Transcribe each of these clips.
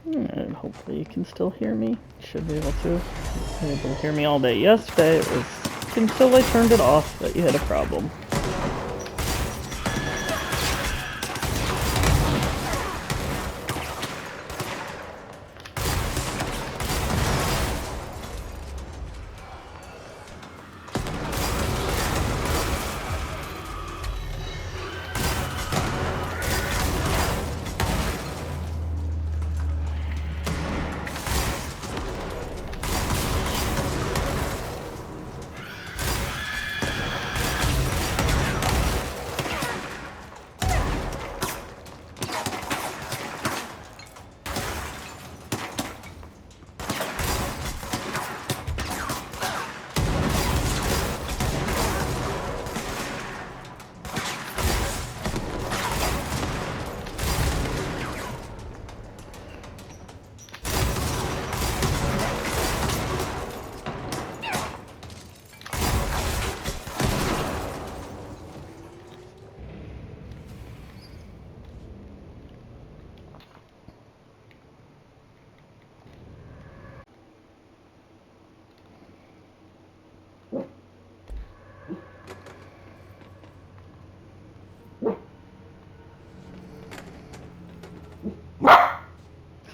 And hopefully you can still hear me. Should be able to. You were able to hear me all day yesterday. It was until I turned it off that you had a problem.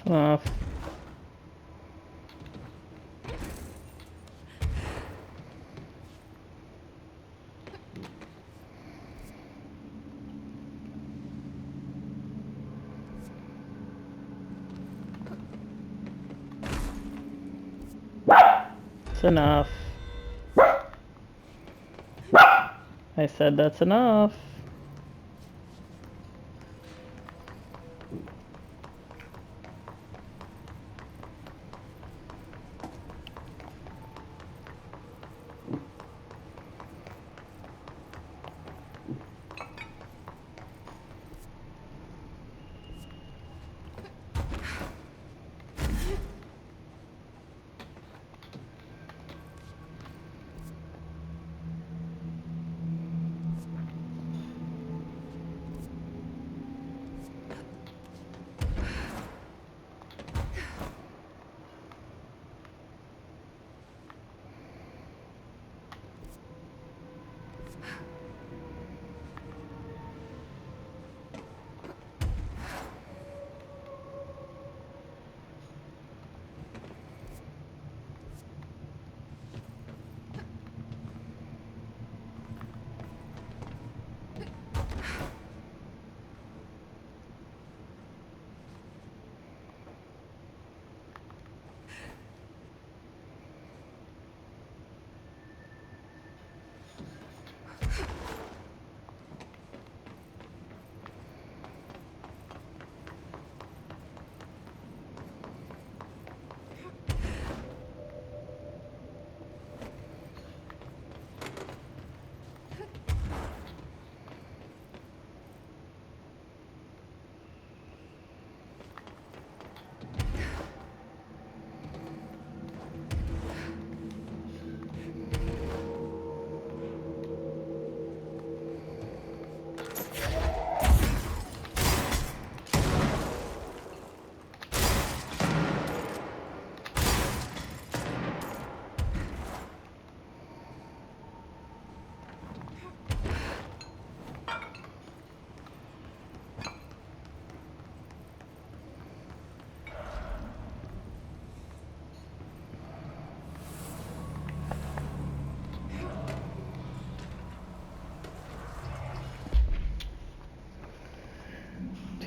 Off. That's enough. I said that's enough.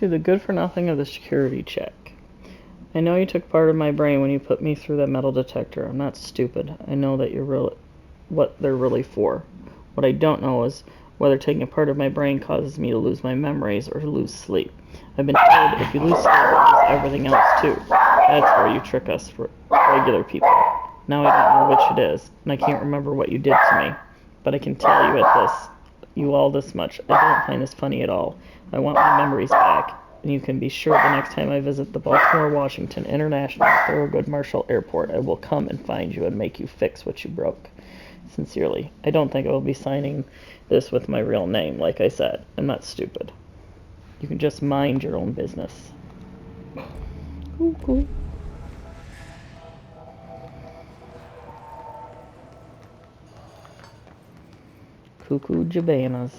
To the good for nothing of the security check. I know you took part of my brain when you put me through that metal detector. I'm not stupid. I know that what they're really for. What I don't know is whether taking a part of my brain causes me to lose my memories or to lose sleep. I've been told if you lose sleep, you lose everything else too. That's where you trick us for regular people. Now I don't know which it is, and I can't remember what you did to me. But I can tell you all this much. I don't find this funny at all. I want my memories back, and you can be sure the next time I visit the Baltimore Washington International Thurgood Marshall Airport, I will come and find you and make you fix what you broke. Sincerely, I don't think I will be signing this with my real name. Like I said, I'm not stupid. You can just mind your own business. Cuckoo. Cuckoo Jabanas.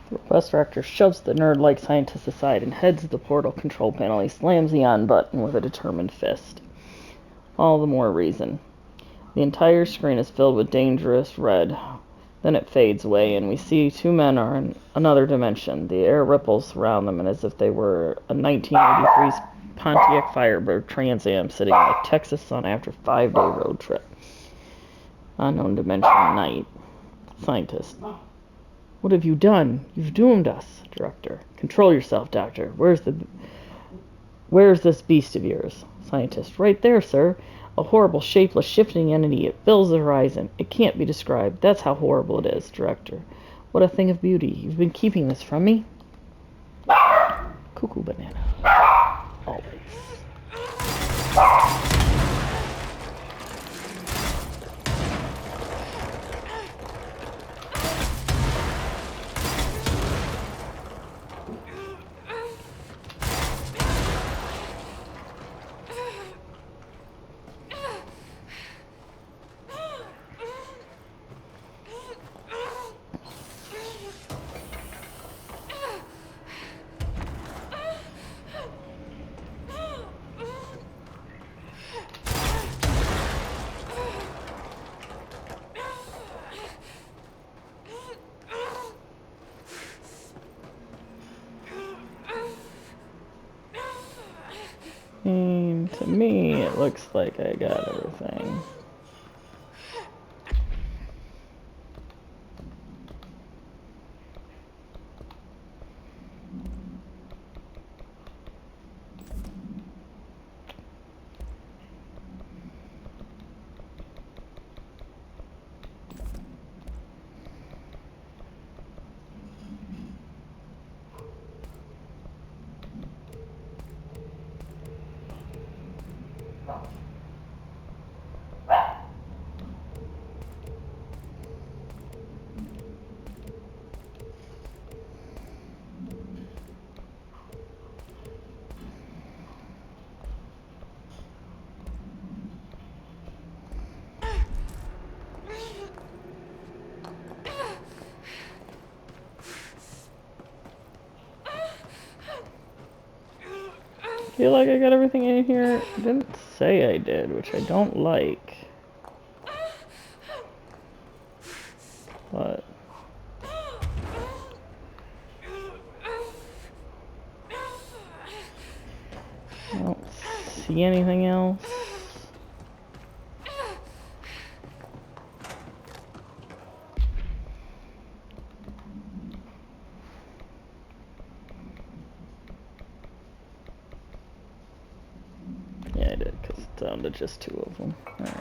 The robust director shoves the nerd-like scientist aside and heads to the portal control panel. He slams the on button with a determined fist. All the more reason. The entire screen is filled with dangerous red. Then it fades away, and we see two men are in another dimension. The air ripples around them, and as if they were a 1983's Pontiac Firebird Trans Am sitting in the Texas sun after a 5-day road trip. Unknown dimension night. Scientist. What have you done? You've doomed us. Director. Control yourself, Doctor. Where's this beast of yours? Scientist. Right there, sir. A horrible, shapeless, shifting entity. It fills the horizon. It can't be described. That's how horrible it is. Director. What a thing of beauty. You've been keeping this from me? Cuckoo banana. Always. To me, it looks like I got everything. Feel like I got everything in here? Didn't say I did, which I don't like. But I don't see anything else. Yeah, I did, because it's down to just 2 of them. Alright.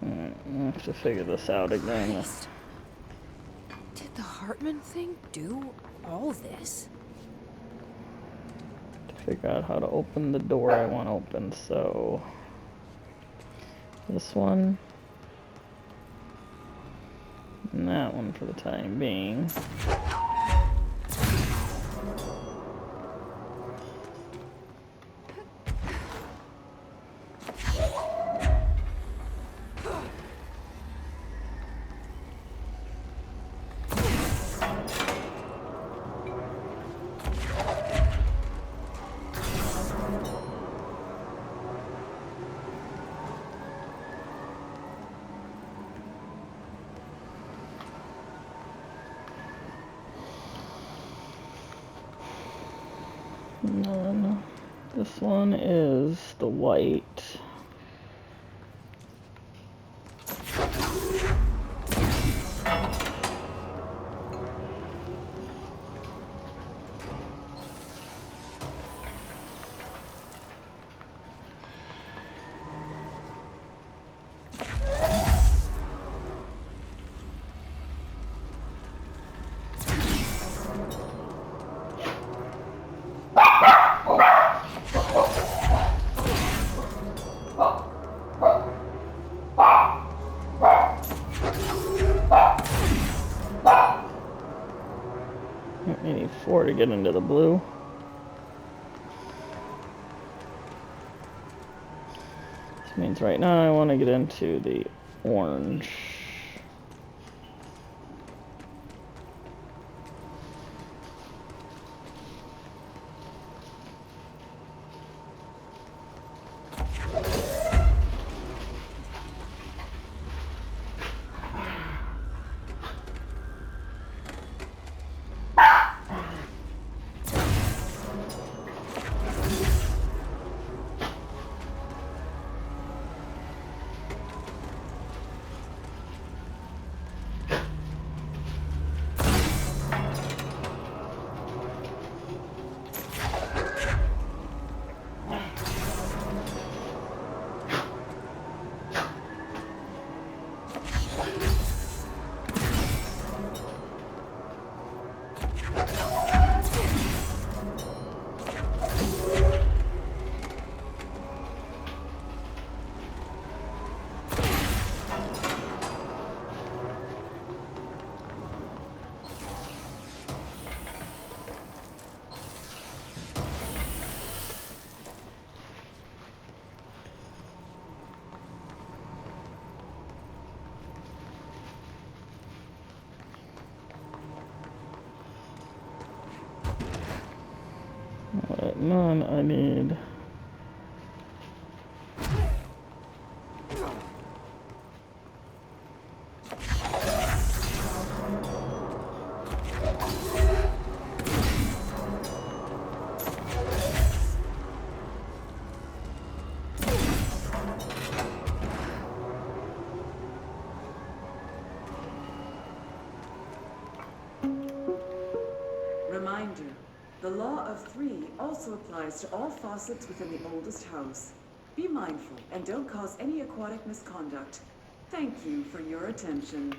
I have to figure this out again. Did the Hartman thing do all this? To figure out how to open the door I want open, so this one and that one for the time being. And then this one is the white. I need 4 to get into the blue. This means right now I want to get into the orange. None I need. Reminder, the law of 3 also applies to all faucets within the oldest house. Be mindful and don't cause any aquatic misconduct. Thank you for your attention.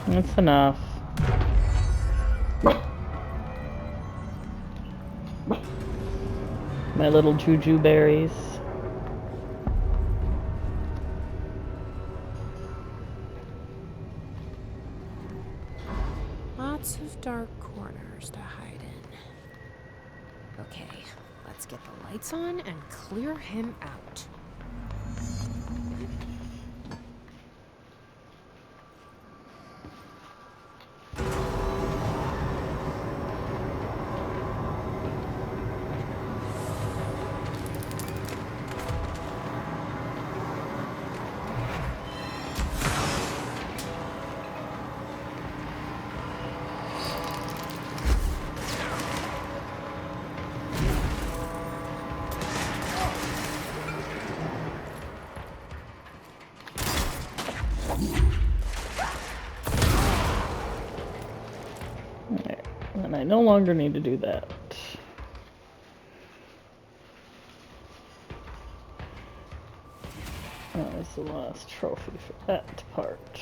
That's enough. My little juju berries. Lots of dark corners to hide in. Okay, let's get the lights on and clear him out. Alright, and I no longer need to do that. That was the last trophy for that part.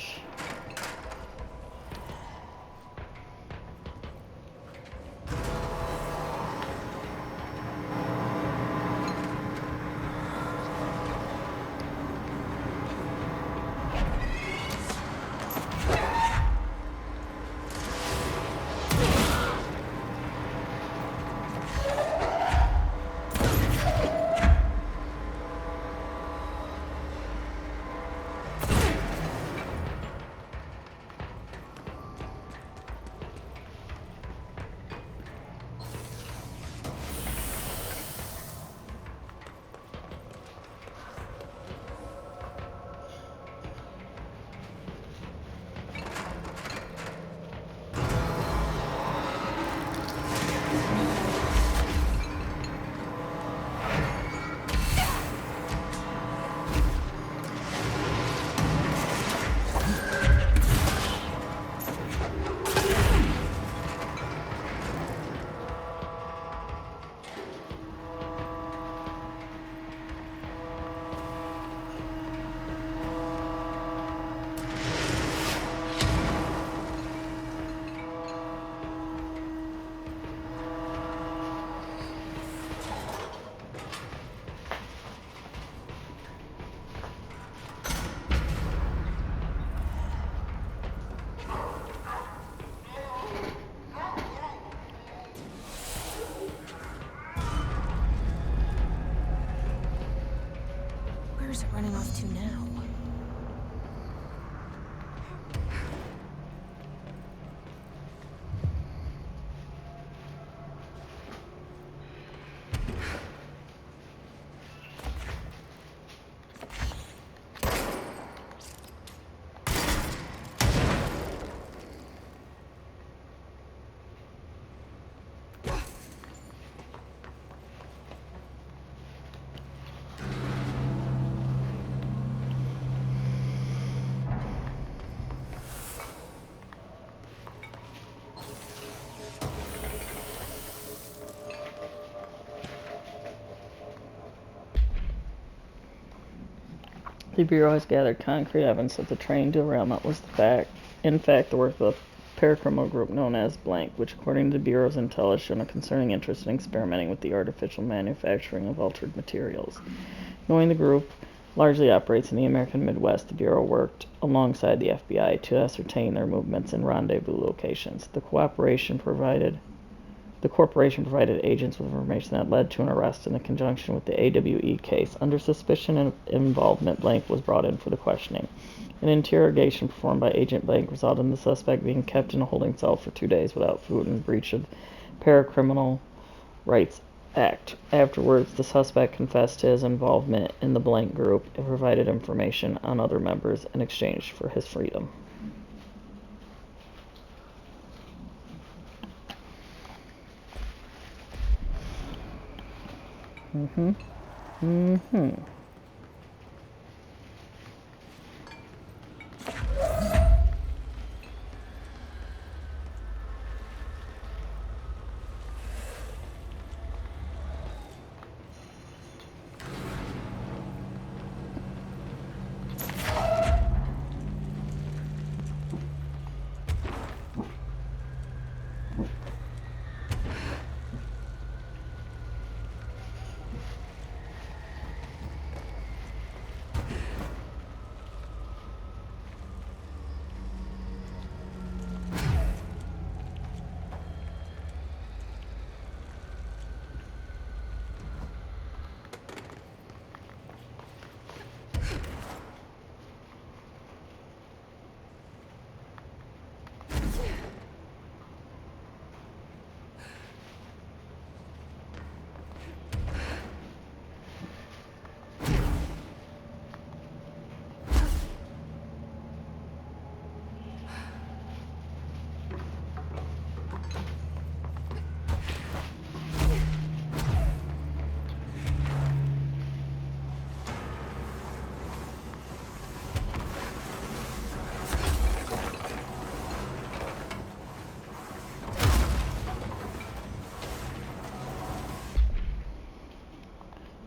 Where's it running off to now? The Bureau has gathered concrete evidence that the train derailment was in fact the work of a paracriminal group known as Blank, which according to the Bureau's intel has shown a concerning interest in experimenting with the artificial manufacturing of altered materials. Knowing the group largely operates in the American Midwest, the Bureau worked alongside the FBI to ascertain their movements and rendezvous locations. The corporation provided agents with information that led to an arrest in conjunction with the AWE case. Under suspicion of involvement, Blank was brought in for the questioning. An interrogation performed by Agent Blank resulted in the suspect being kept in a holding cell for 2 days without food in breach of Paracriminal Rights Act. Afterwards, the suspect confessed to his involvement in the Blank group and provided information on other members in exchange for his freedom.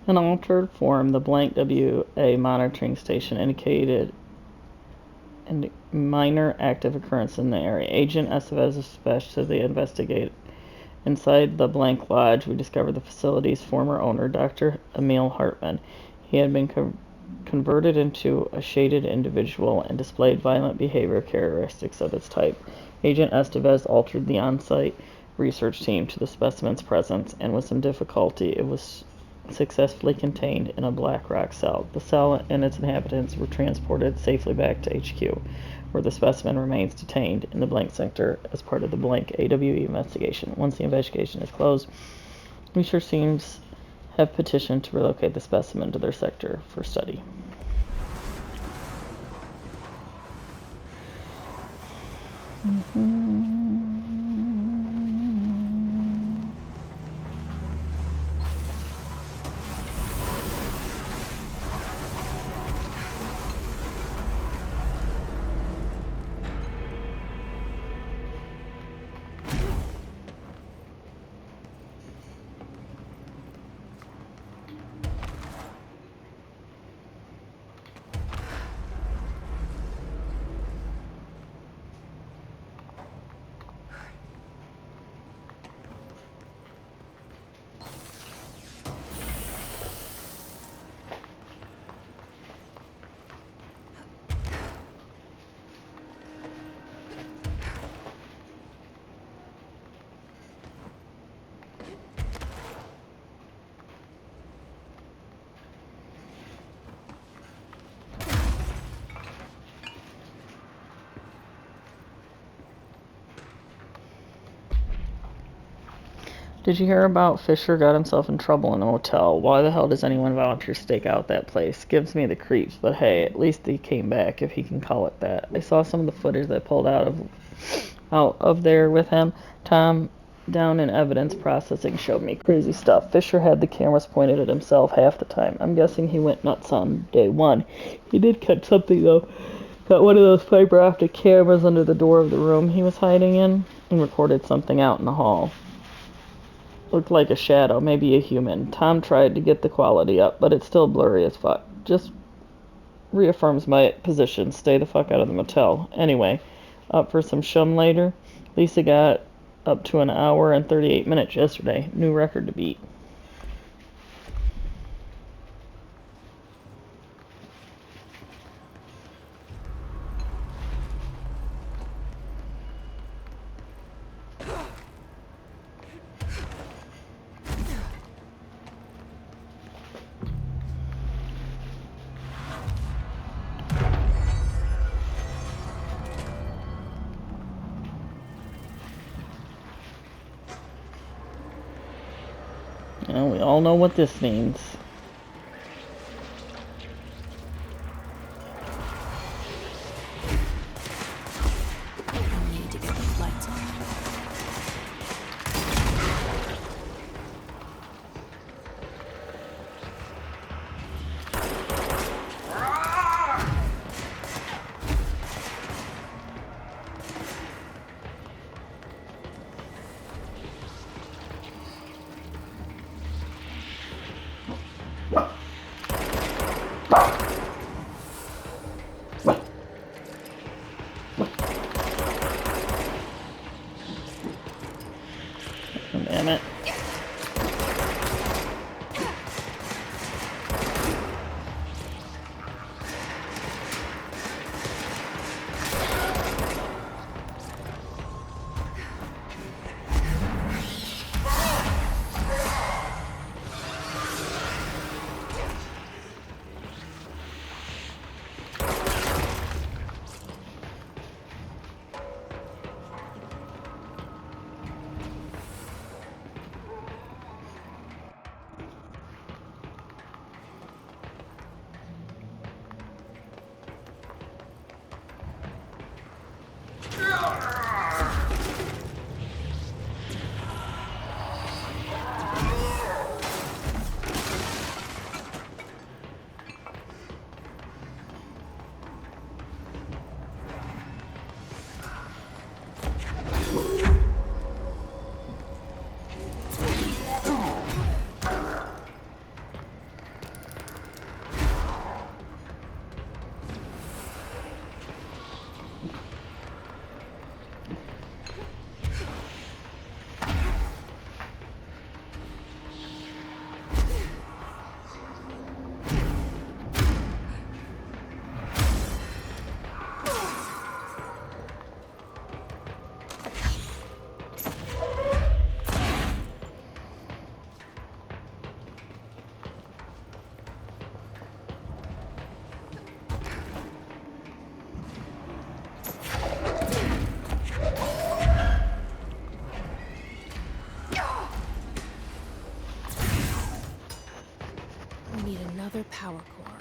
In altered form, the blank WA monitoring station indicated a minor active occurrence in the area. Agent Estevez dispatched to the investigate. Inside the blank lodge, we discovered the facility's former owner, Dr. Emil Hartman. He had been converted into a shaded individual and displayed violent behavior characteristics of its type. Agent Estevez altered the on-site research team to the specimen's presence, and with some difficulty, it was successfully contained in a black rock cell. The cell and its inhabitants were transported safely back to HQ, where the specimen remains detained in the blank sector as part of the blank AWE investigation. Once the investigation is closed, research teams have petitioned to relocate the specimen to their sector for study. Did you hear about Fisher got himself in trouble in a motel? Why the hell does anyone volunteer to stake out that place? Gives me the creeps, but hey, at least he came back, if he can call it that. I saw some of the footage that pulled out of there with him. Tom down in evidence processing showed me crazy stuff. Fisher had the cameras pointed at himself half the time. I'm guessing he went nuts on day one. He did catch something though. Got one of those fiber optic cameras under the door of the room he was hiding in and recorded something out in the hall. Looked like a shadow, maybe a human. Tom tried to get the quality up, but it's still blurry as fuck. Just reaffirms my position. Stay the fuck out of the motel. Anyway, up for some shum later. Lisa got up to an hour and 38 minutes yesterday. New record to beat. Well, we all know what this means. I need to get the lights on. Damn it. power core.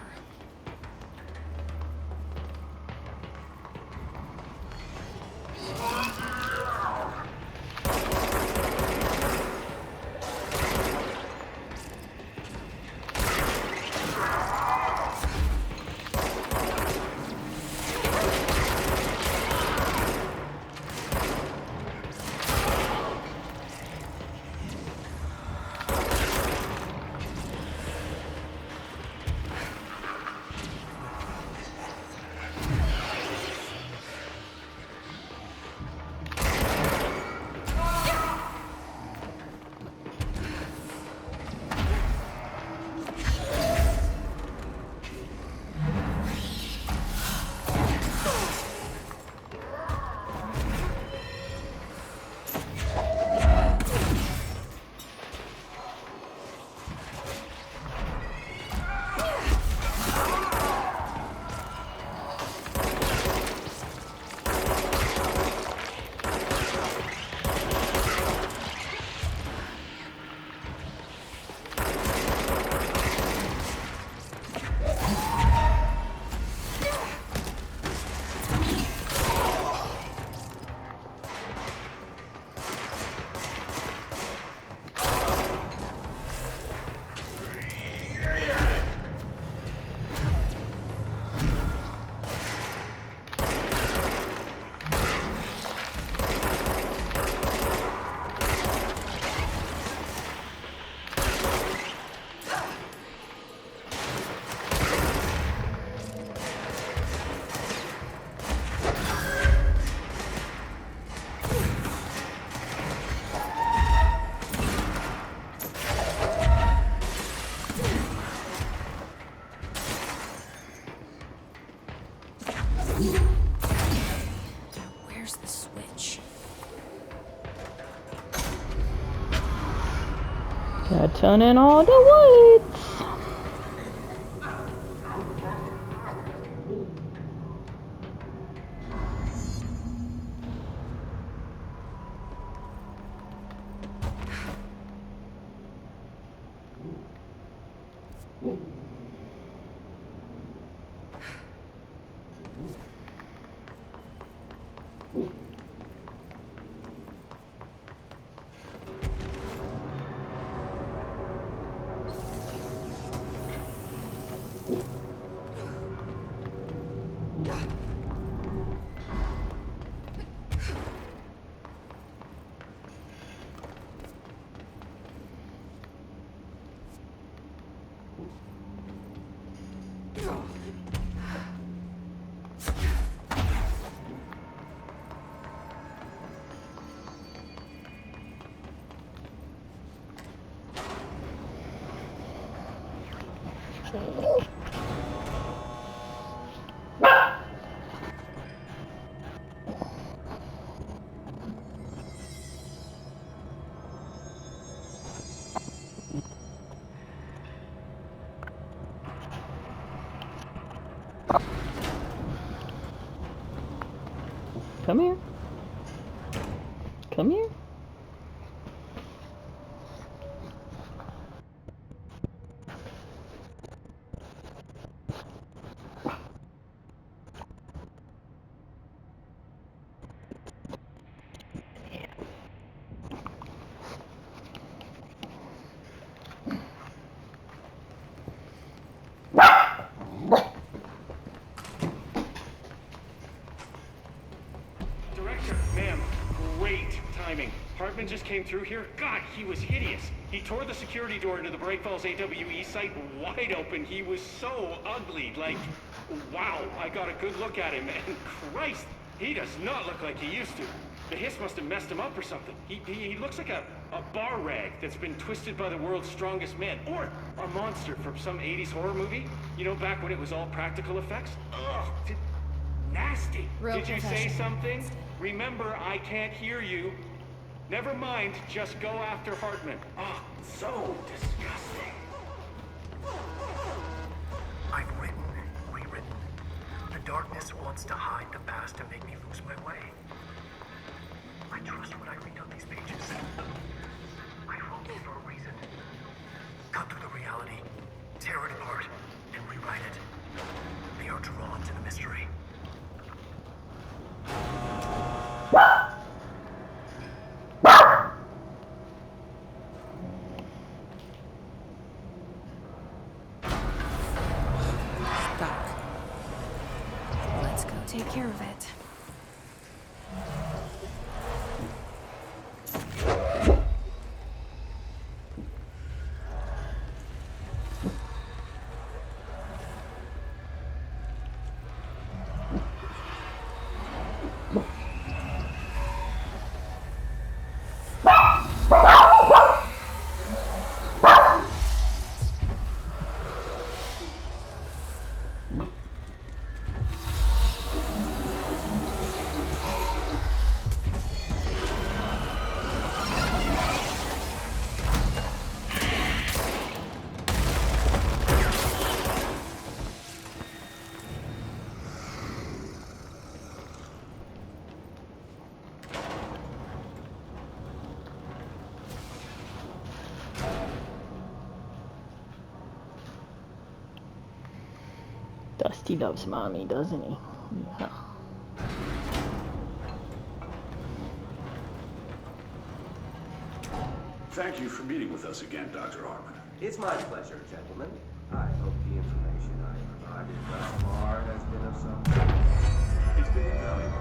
Where's the switch? Gotta turn in all the lights. Come here. Come here. Director, ma'am, great timing. Hartman just came through here. God, he was hideous. He tore the security door into the Bright Falls AWE site wide open. He was so ugly. Like, wow, I got a good look at him, and Christ, he does not look like he used to. The hiss must have messed him up or something. He looks like a bar rag that's been twisted by the world's strongest man. Or a monster from some 80s horror movie. You know, back when it was all practical effects? Ugh, nasty. Real Did you say something? Remember, I can't hear you. Never mind, just go after Hartman. Oh, so disgusting. I've written, rewritten. The darkness wants to hide the past and make me lose my way. I trust what I read on these pages. I wrote it for a reason. Cut through the reality, tear it apart, write it. They are drawn to the mystery. Stuck. Let's go take care of it. Dusty loves mommy, doesn't he? Yeah. Thank you for meeting with us again, Dr. Hartman. It's my pleasure, gentlemen. I hope the information I provided thus far has been of some use. It's been invaluable.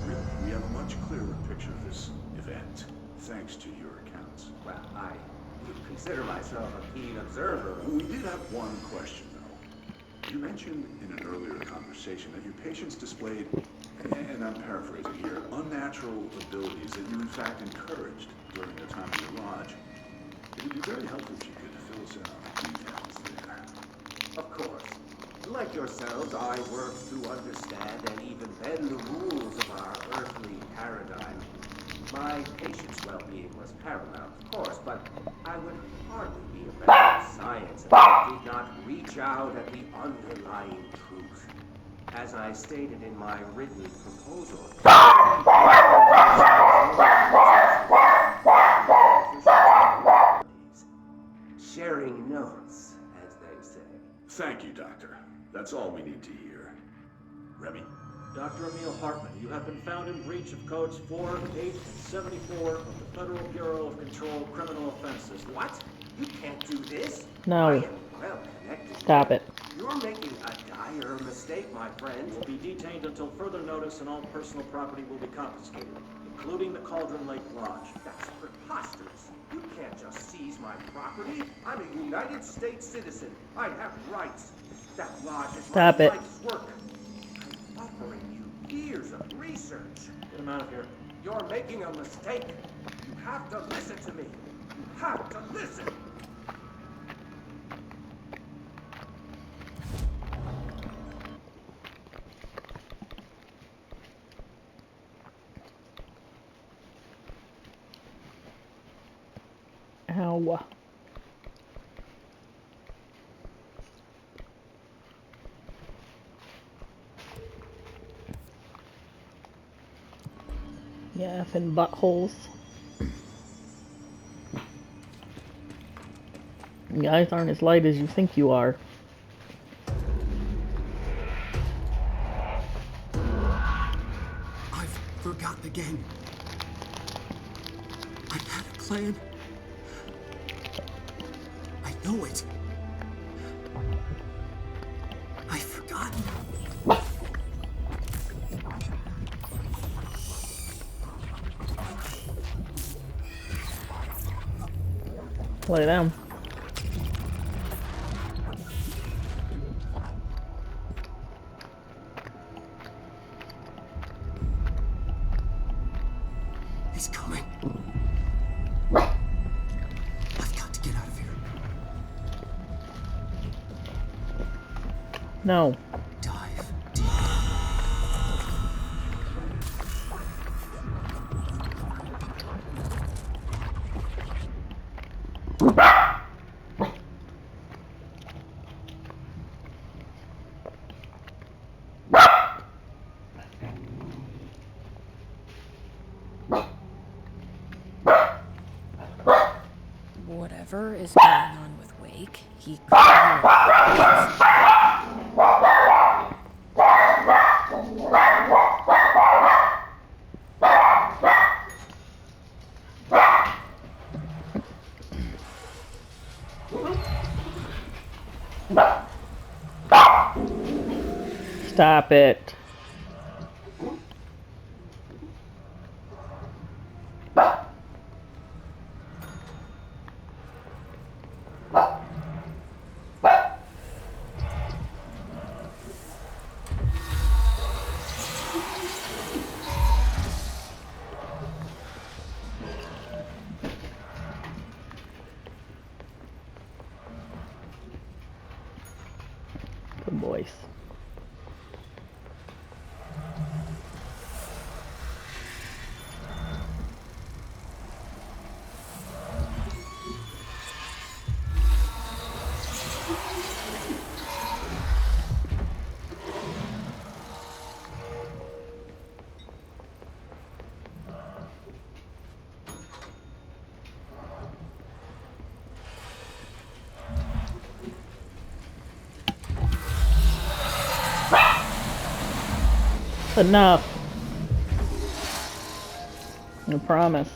Really, we have a much clearer picture of this event, thanks to your accounts. Well, I would consider myself a keen observer. We did have one question, though. You mentioned in an earlier conversation that your patients displayed, and I'm paraphrasing here, unnatural abilities that you in fact encouraged during their time in your lodge. It would be very helpful if you could fill us in on the details there. Of course. Like yourselves, I work to understand and even bend the rules of our earthly paradigm. My patient's well-being was paramount, of course, but I would hardly be a member of science if I did not reach out at the underlying truth. As I stated in my written proposal, sharing notes, as they say. Thank you, Doctor. That's all we need to hear. Remy? Dr. Emil Hartman, you have been found in breach of codes 4, 8, and 74 of the Federal Bureau of Control Criminal Offenses. What? You can't do this? No. I am well connected. Stop it. You're making a dire mistake, my friend. You will be detained until further notice, and all personal property will be confiscated, including the Cauldron Lake Lodge. That's preposterous. You can't just seize my property. I'm a United States citizen. I have rights. That lodge is Stop my it. life's work. I'm offering you years of research. Get him out of here. You're making a mistake. You have to listen to me. You have to listen. Ow. Yeah, effing buttholes. You guys aren't as light as you think you are. I've forgotten again. I had a plan. I know it. I've forgotten. Lay down. He's coming. I've got to get out of here. No. Dive deep. Whatever is going on with Wake, he clearly Stop it. Good boys. Enough. I promise.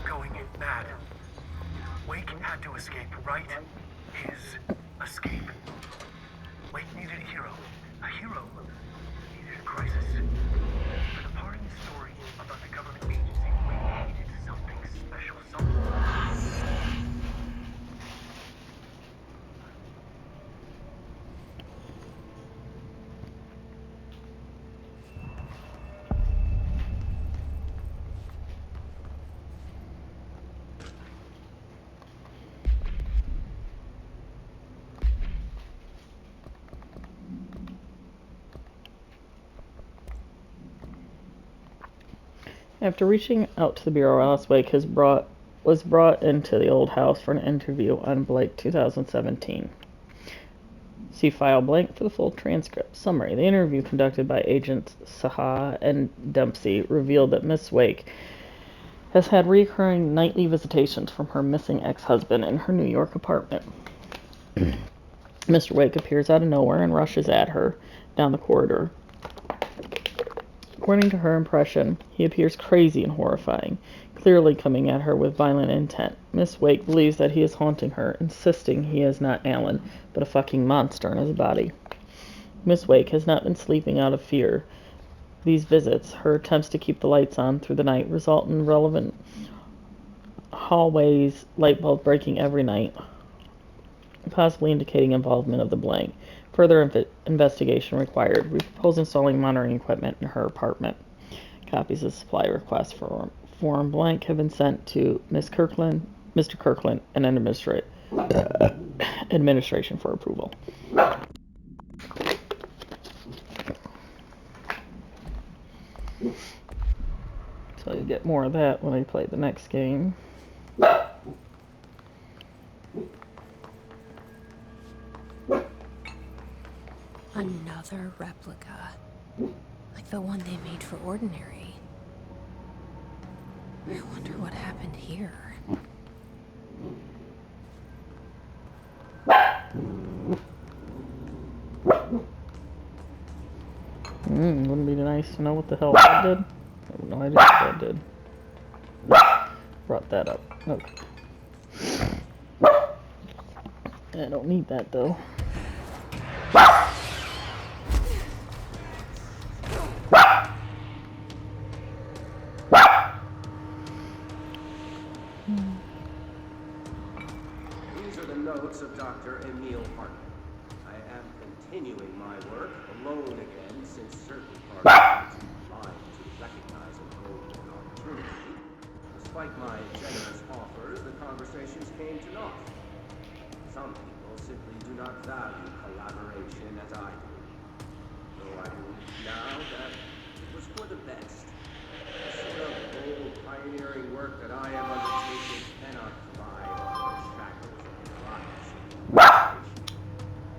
Going mad. Wake had to escape, right? His escape. Wake needed a hero. A hero needed a crisis. For the part in the story about the government agency, Wake needed something special, something. After reaching out to the Bureau, Alice Wake was brought into the old house for an interview on Blake 2017. See file blank for the full transcript. Summary. The interview conducted by agents Saha and Dempsey revealed that Miss Wake has had recurring nightly visitations from her missing ex-husband in her New York apartment. Mr. Wake appears out of nowhere and rushes at her down the corridor. According to her impression, he appears crazy and horrifying, clearly coming at her with violent intent. Miss Wake believes that he is haunting her, insisting he is not Alan, but a fucking monster in his body. Miss Wake has not been sleeping out of fear. These visits, her attempts to keep the lights on through the night, result in relevant hallways, light bulb breaking every night, possibly indicating involvement of the blank. Further investigation required. We propose installing monitoring equipment in her apartment. Copies of supply requests for form blank have been sent to Mr. Kirkland, and an administration for approval. So you get more of that when I play the next game. Another replica. Like the one they made for Ordinary. I wonder what happened here. Wouldn't it be nice to know what the hell that did? I have no idea what that did. Brought that up. Okay. I don't need that though. These are the notes of Dr. Emil Hartman. I am continuing my work alone again since certain parties declined to recognize a golden opportunity. Despite my generous offers, the conversations came to naught. Some people simply do not value collaboration as I do. Though I believe now that it was for the best. The sort of bold pioneering work that I am undertaking cannot thrive on the shackles of the alliance.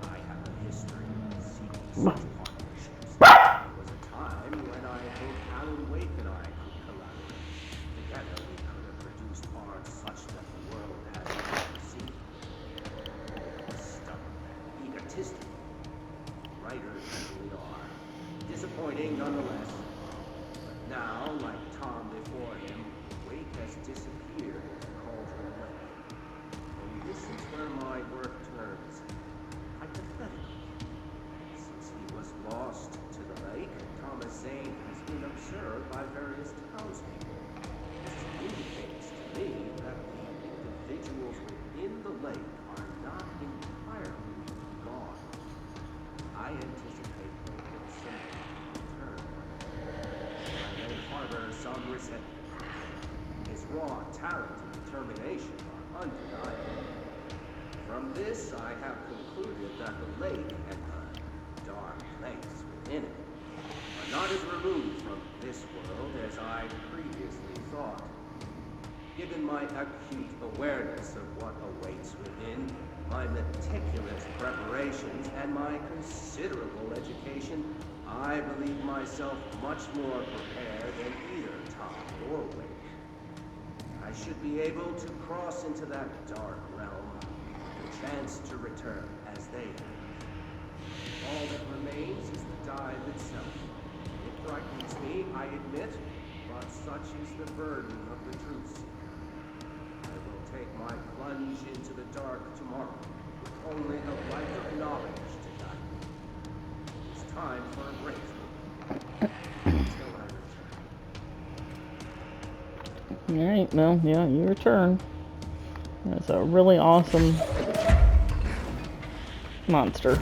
I have a history of seeking such partnerships. There was a time when I hoped Alan Wake and I could collaborate. Together we could have produced art such that the world has never seen. Stubborn and egotistical. Writers usually are. Disappointing nonetheless. But now, like Tom before him, Wake has disappeared into Cauldron Lake. might work terms. Hypothetically, since he was lost to the lake, Thomas Zane has been observed by various townspeople. This indicates to me that the individuals within the lake are not entirely gone. I anticipate they will simply return. I may harbor some resentment. His raw talent and determination are undeniable. From this, I have concluded that the lake and the dark place within it are not as removed from this world as I previously thought. Given my acute awareness of what awaits within, my meticulous preparations, and my considerable education, I believe myself much more prepared than either Tom or Wake. I should be able to cross into that dark realm, the chance to return as they have. All that remains is the dive itself. It frightens me, I admit, but such is the burden of the truth seeker. I will take my plunge into the dark tomorrow, with only the light of knowledge to guide me. It's time for a break. Until I return. Alright, well, yeah, you return. That's a really awesome monster.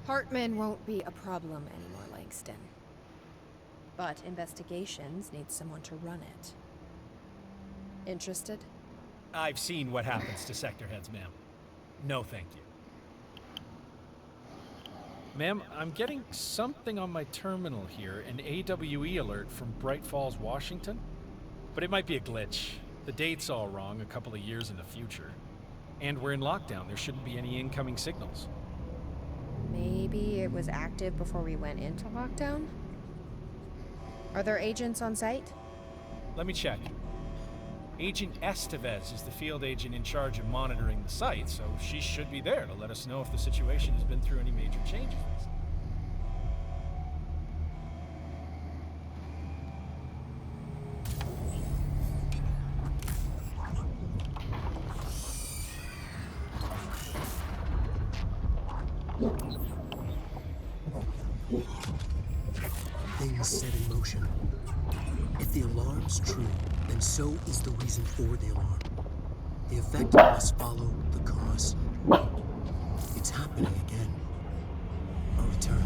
Hartman won't be a problem anymore, Langston. But investigations need someone to run it. Interested? I've seen what happens to sector heads, ma'am. No, thank you. Ma'am, I'm getting something on my terminal here, an AWE alert from Bright Falls, Washington. But it might be a glitch. The date's all wrong, a couple of years in the future. And we're in lockdown. There shouldn't be any incoming signals. Maybe it was active before we went into lockdown? Are there agents on site? Let me check. Agent Estevez is the field agent in charge of monitoring the site, so she should be there to let us know if the situation has been through any major changes. Things set in motion. If the alarm's true, then so is the reason for the alarm. The effect must follow the cause. It's happening again. A return.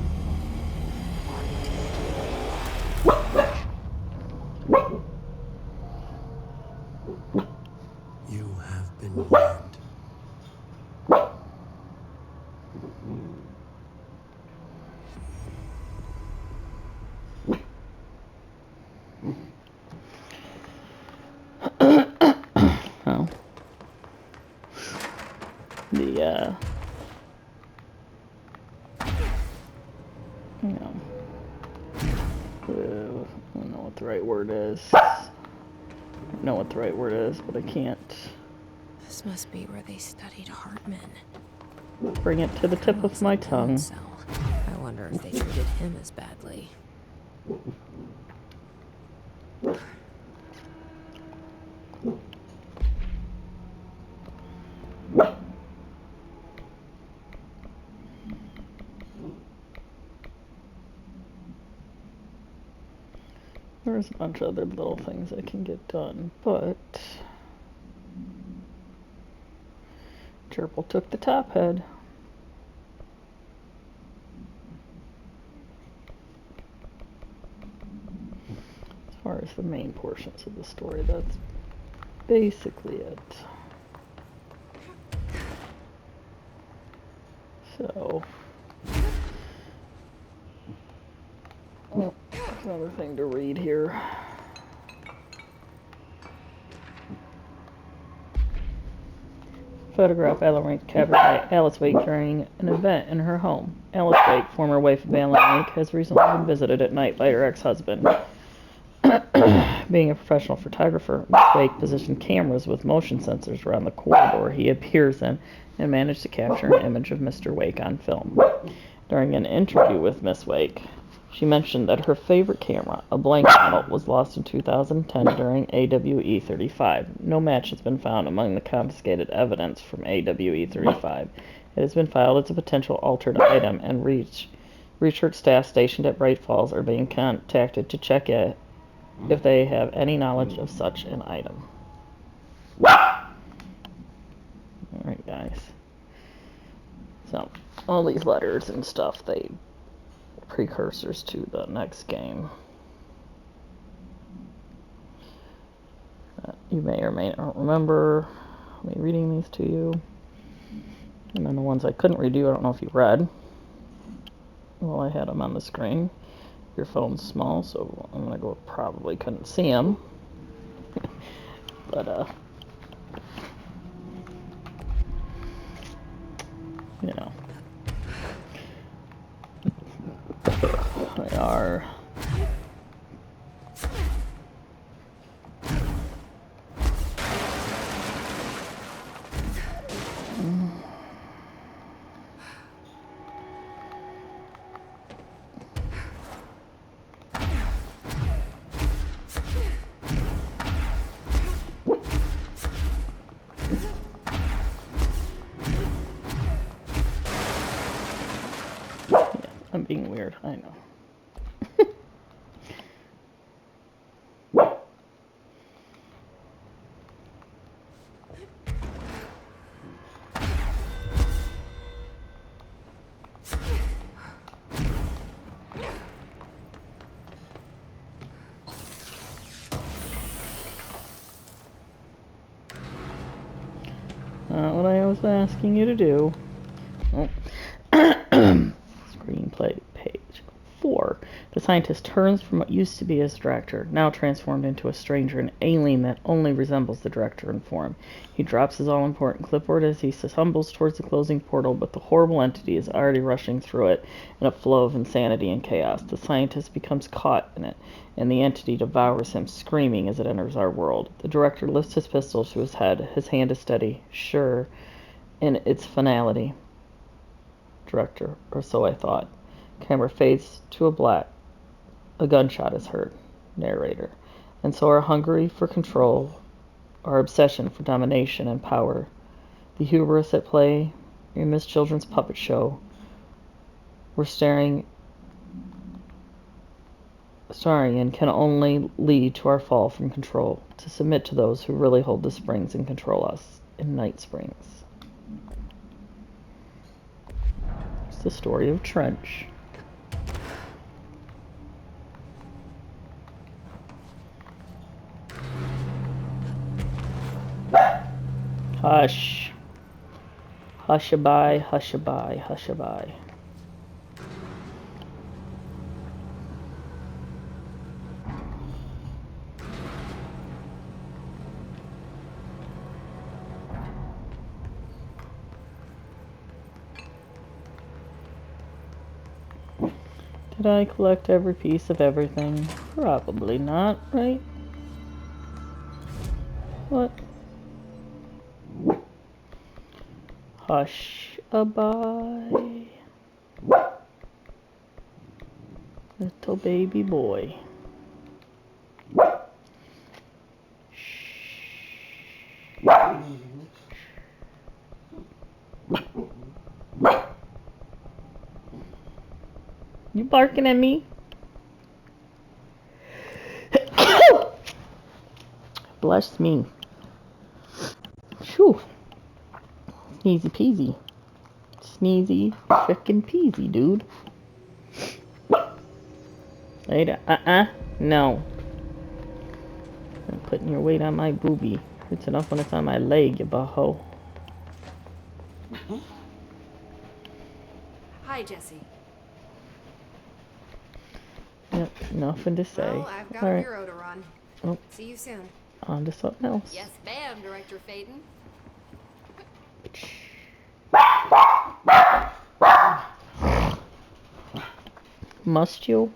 You have been warned. Oh. You know, I don't know what the right word is. I know what the right word is, but I can't This must be where they studied Hartman. bring it to the tip of my tongue. So, I wonder if they treated him as badly. There's a bunch of other little things I can get done, but Gerbil took the top head. As far as the main portions of the story, that's basically it. So, oh, there's another thing to read here. Photograph Ella Wake captured by Alice Wake during an event in her home. Alice Wake, former wife of Alan Wake, has recently been visited at night by her ex-husband. Being a professional photographer, Miss Wake positioned cameras with motion sensors around the corridor he appears in and managed to capture an image of Mr. Wake on film. During an interview with Miss Wake, she mentioned that her favorite camera, a blank model, was lost in 2010 during AWE 35. No match has been found among the confiscated evidence from AWE 35. It has been filed as a potential altered item, and research staff stationed at Bright Falls are being contacted to check it if they have any knowledge of such an item. Alright, guys. So, all these letters and stuff, they precursors to the next game. You may or may not remember me reading these to you. And then the ones I couldn't read you, I don't know if you read. Well, I had them on the screen. Your phone's small, so I'm gonna go probably couldn't see them. But, you know. They are I'm being weird, I know. Not what I was asking you to do. Oh. Screenplay page 4. The scientist turns from what used to be his director, now transformed into a stranger, an alien that only resembles the director in form. He drops his all-important clipboard as he stumbles towards the closing portal, but the horrible entity is already rushing through it in a flow of insanity and chaos. The scientist becomes caught in it, and the entity devours him, screaming as it enters our world. The director lifts his pistol to his head. His hand is steady, sure, in its finality. Director, or so I thought. Camera fades to a black. A gunshot is heard. Narrator. And so our hunger for control, our obsession for domination and power, the hubris at play in Miss Children's puppet show, we're starring in can only lead to our fall from control, to submit to those who really hold the springs and control us in Night Springs. It's the story of Trench. Hush. Hushaby, hushaby, hushaby. Did I collect every piece of everything? Probably not, right? What? Hush-a-bye. Little baby boy. You barking at me? Bless me. Phew. Easy peasy. Sneezy frickin' peasy, dude. Later. No. I'm putting your weight on my boobie. It's enough when it's on my leg, you butthole. Hi, Jesse. Yep, nothing to say. Well, I've got a Alright, bureau to run. Oh. See you soon. on to something else. Yes, ma'am, Director Faden. Must you?